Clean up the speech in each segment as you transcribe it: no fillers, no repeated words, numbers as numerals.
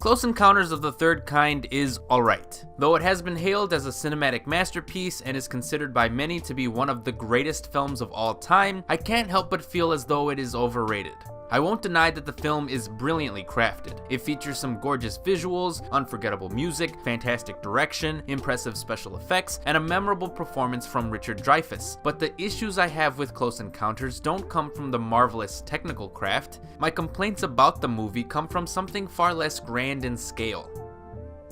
Close Encounters of the Third Kind is alright, though it has been hailed as a cinematic masterpiece and is considered by many to be one of the greatest films of all time. I can't help but feel as though it is overrated. I won't deny that the film is brilliantly crafted. It features some gorgeous visuals, unforgettable music, fantastic direction, impressive special effects, and a memorable performance from Richard Dreyfuss. But the issues I have with Close Encounters don't come from the marvelous technical craft. My complaints about the movie come from something far less grand in scale.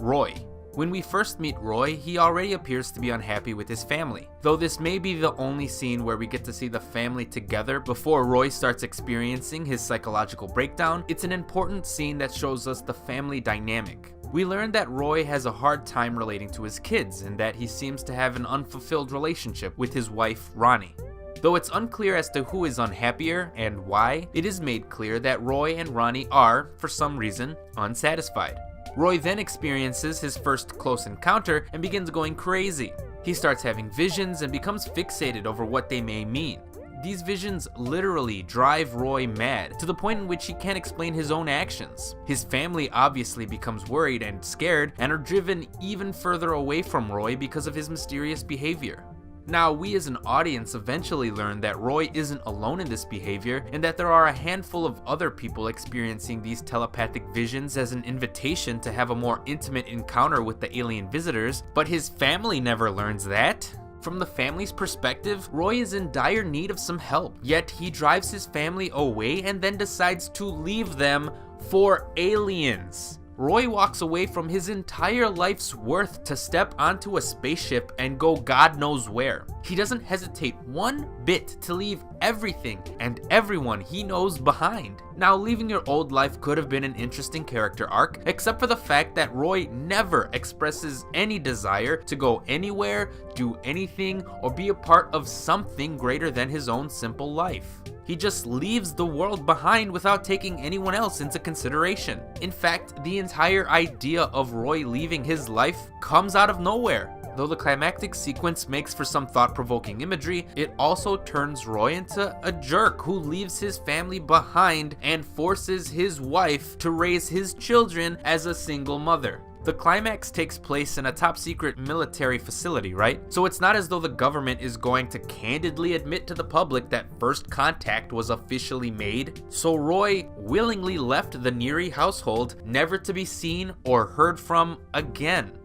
Roy. When we first meet Roy, he already appears to be unhappy with his family. Though this may be the only scene where we get to see the family together before Roy starts experiencing his psychological breakdown, it's an important scene that shows us the family dynamic. We learn that Roy has a hard time relating to his kids and that he seems to have an unfulfilled relationship with his wife, Ronnie. Though it's unclear as to who is unhappier and why, it is made clear that Roy and Ronnie are, for some reason, unsatisfied. Roy then experiences his first close encounter and begins going crazy. He starts having visions and becomes fixated over what they may mean. These visions literally drive Roy mad, to the point in which he can't explain his own actions. His family obviously becomes worried and scared and are driven even further away from Roy because of his mysterious behavior. Now, we as an audience eventually learn that Roy isn't alone in this behavior and that there are a handful of other people experiencing these telepathic visions as an invitation to have a more intimate encounter with the alien visitors, but his family never learns that. From the family's perspective, Roy is in dire need of some help, yet he drives his family away and then decides to leave them for aliens. Roy walks away from his entire life's worth to step onto a spaceship and go God knows where. He doesn't hesitate one bit to leave everything and everyone he knows behind. Now, leaving your old life could have been an interesting character arc, except for the fact that Roy never expresses any desire to go anywhere, do anything, or be a part of something greater than his own simple life. He just leaves the world behind without taking anyone else into consideration. In fact, the entire idea of Roy leaving his life comes out of nowhere. Though the climactic sequence makes for some thought-provoking imagery, it also turns Roy into a jerk who leaves his family behind and forces his wife to raise his children as a single mother. The climax takes place in a top-secret military facility, right? So it's not as though the government is going to candidly admit to the public that first contact was officially made. So Roy willingly left the Neary household, never to be seen or heard from again.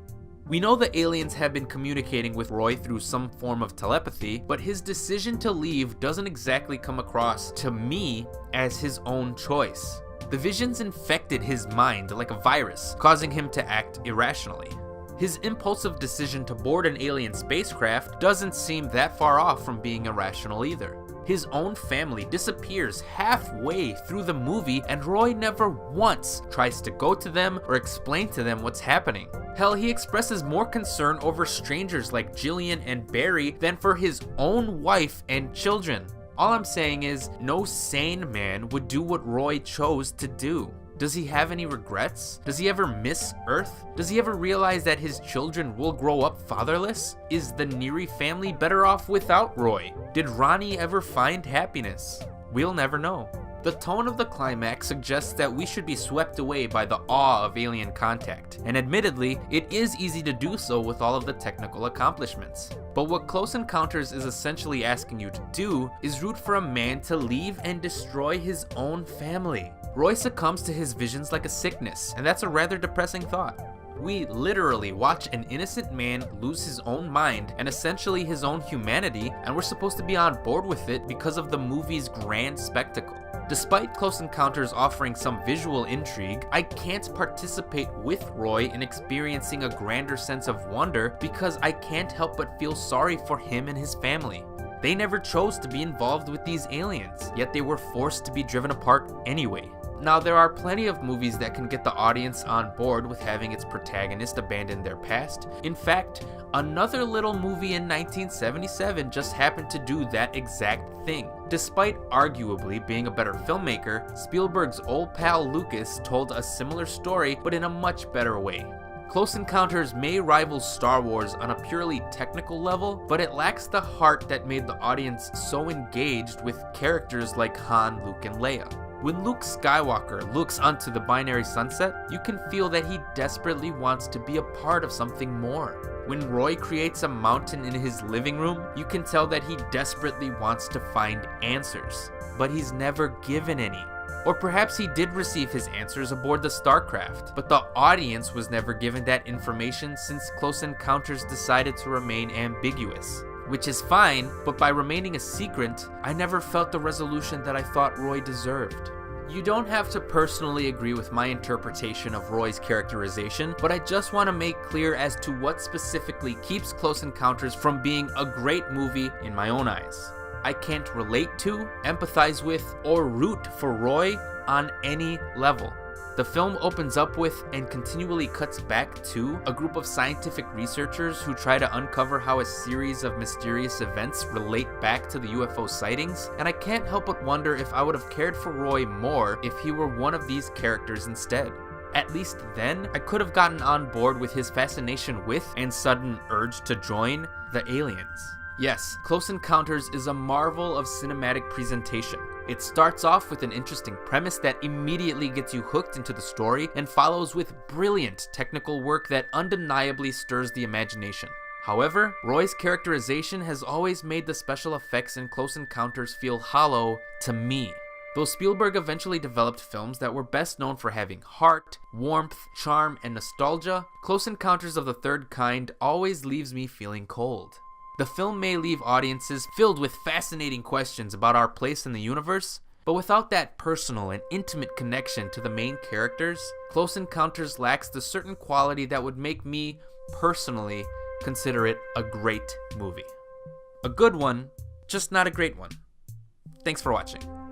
We know the aliens have been communicating with Roy through some form of telepathy, but his decision to leave doesn't exactly come across to me as his own choice. The visions infected his mind like a virus, causing him to act irrationally. His impulsive decision to board an alien spacecraft doesn't seem that far off from being irrational either. His own family disappears halfway through the movie, and Roy never once tries to go to them or explain to them what's happening. Hell, he expresses more concern over strangers like Jillian and Barry than for his own wife and children. All I'm saying is, no sane man would do what Roy chose to do. Does he have any regrets? Does he ever miss Earth? Does he ever realize that his children will grow up fatherless? Is the Neary family better off without Roy? Did Ronnie ever find happiness? We'll never know. The tone of the climax suggests that we should be swept away by the awe of alien contact, and admittedly, it is easy to do so with all of the technical accomplishments. But what Close Encounters is essentially asking you to do is root for a man to leave and destroy his own family. Roy succumbs to his visions like a sickness, and that's a rather depressing thought. We literally watch an innocent man lose his own mind and essentially his own humanity, and we're supposed to be on board with it because of the movie's grand spectacle. Despite Close Encounters offering some visual intrigue, I can't participate with Roy in experiencing a grander sense of wonder because I can't help but feel sorry for him and his family. They never chose to be involved with these aliens, yet they were forced to be driven apart anyway. Now, there are plenty of movies that can get the audience on board with having its protagonist abandon their past. In fact, another little movie in 1977 just happened to do that exact thing. Despite arguably being a better filmmaker, Spielberg's old pal Lucas told a similar story, but in a much better way. Close Encounters may rival Star Wars on a purely technical level, but it lacks the heart that made the audience so engaged with characters like Han, Luke, and Leia. When Luke Skywalker looks onto the binary sunset, you can feel that he desperately wants to be a part of something more. When Roy creates a mountain in his living room, you can tell that he desperately wants to find answers, but he's never given any. Or perhaps he did receive his answers aboard the Starcraft, but the audience was never given that information since Close Encounters decided to remain ambiguous. Which is fine, but by remaining a secret, I never felt the resolution that I thought Roy deserved. You don't have to personally agree with my interpretation of Roy's characterization, but I just want to make clear as to what specifically keeps Close Encounters from being a great movie in my own eyes. I can't relate to, empathize with, or root for Roy on any level. The film opens up with and continually cuts back to a group of scientific researchers who try to uncover how a series of mysterious events relate back to the UFO sightings, and I can't help but wonder if I would have cared for Roy more if he were one of these characters instead. At least then, I could have gotten on board with his fascination with and sudden urge to join the aliens. Yes, Close Encounters is a marvel of cinematic presentation. It starts off with an interesting premise that immediately gets you hooked into the story and follows with brilliant technical work that undeniably stirs the imagination. However, Roy's characterization has always made the special effects in Close Encounters feel hollow to me. Though Spielberg eventually developed films that were best known for having heart, warmth, charm, and nostalgia, Close Encounters of the Third Kind always leaves me feeling cold. The film may leave audiences filled with fascinating questions about our place in the universe, but without that personal and intimate connection to the main characters, Close Encounters lacks the certain quality that would make me, personally, consider it a great movie. A good one, just not a great one. Thanks for watching.